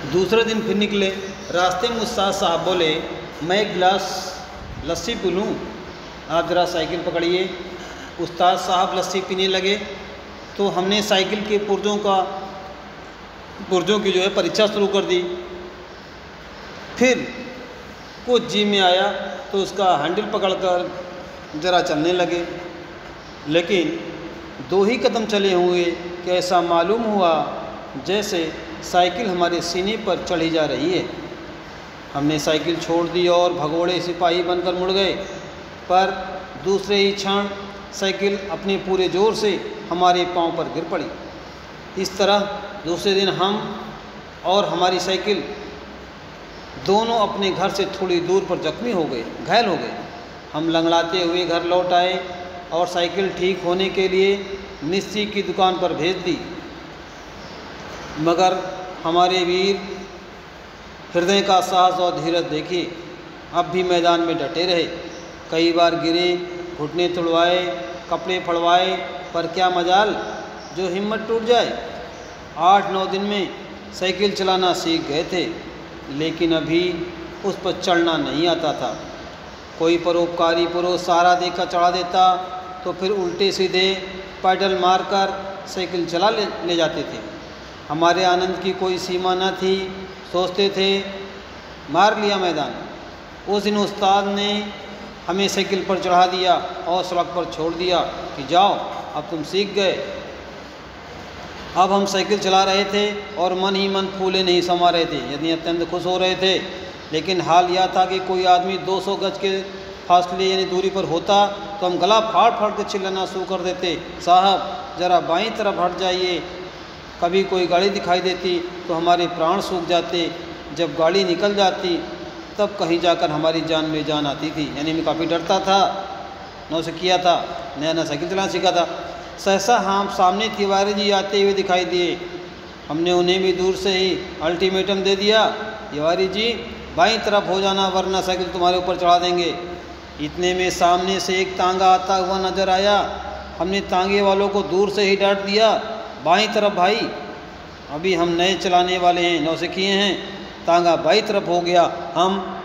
दूसरे दिन फिर निकले। रास्ते में उस्ताद साहब बोले, मैं एक गिलास लस्सी पी लूँ, आप ज़रा साइकिल पकड़िए। उस्ताद साहब लस्सी पीने लगे तो हमने साइकिल के पुर्जों की जो है परीक्षा शुरू कर दी। फिर कुछ जी में आया तो उसका हैंडल पकड़कर ज़रा चलने लगे, लेकिन 2 ही कदम चले हुए कि ऐसा मालूम हुआ जैसे साइकिल हमारे सीने पर चढ़ी जा रही है। हमने साइकिल छोड़ दी और भगोड़े सिपाही बनकर मुड़ गए, पर दूसरे ही क्षण साइकिल अपने पूरे ज़ोर से हमारे पांव पर गिर पड़ी। इस तरह दूसरे दिन हम और हमारी साइकिल दोनों अपने घर से थोड़ी दूर पर जख्मी हो गए, घायल हो गए। हम लंगड़ाते हुए घर लौट आए और साइकिल ठीक होने के लिए मिस्त्री की दुकान पर भेज दी, मगर हमारे वीर हृदय का साहस और धीरज देखिए, अब भी मैदान में डटे रहे। कई बार गिरे, घुटने तुड़वाए, कपड़े फड़वाए, पर क्या मजाल जो हिम्मत टूट जाए। 8-9 दिन में साइकिल चलाना सीख गए थे, लेकिन अभी उस पर चढ़ना नहीं आता था। कोई परोपकारी पुरुष सहारा देकर चढ़ा देता तो फिर उल्टे सीधे पैडल मारकर साइकिल चला ले जाते थे। हमारे आनंद की कोई सीमा न थी। सोचते थे मार लिया मैदान। उस दिन उस्ताद ने हमें साइकिल पर चढ़ा दिया और सड़क पर छोड़ दिया कि जाओ, अब तुम सीख गए। अब हम साइकिल चला रहे थे और मन ही मन फूले नहीं समा रहे थे, यानी अत्यंत खुश हो रहे थे। लेकिन हाल यह था कि कोई आदमी 200 गज के फासले यानी दूरी पर होता तो हम गला फाड़ फाड़ के चिल्लाना शुरू कर देते, साहब ज़रा बाईं तरफ हट जाइए। कभी कोई गाड़ी दिखाई देती तो हमारे प्राण सूख जाते। जब गाड़ी निकल जाती तब कहीं जाकर हमारी जान में जान आती थी। यानी मैं काफ़ी डरता था, नौसिखिया था, नया साइकिल चलाना सीखा था। सहसा हम सामने तिवारी जी आते हुए दिखाई दिए। हमने उन्हें भी दूर से ही अल्टीमेटम दे दिया, तिवारी जी बाईं तरफ हो जाना वरना साइकिल तुम्हारे ऊपर चढ़ा देंगे। इतने में सामने से एक तांगा आता हुआ नजर आया। हमने तांगे वालों को दूर से ही डांट दिया, बाईं तरफ भाई, अभी हम नए चलाने वाले हैं, नौसिखिए हैं, तांगा बाईं तरफ हो गया। हम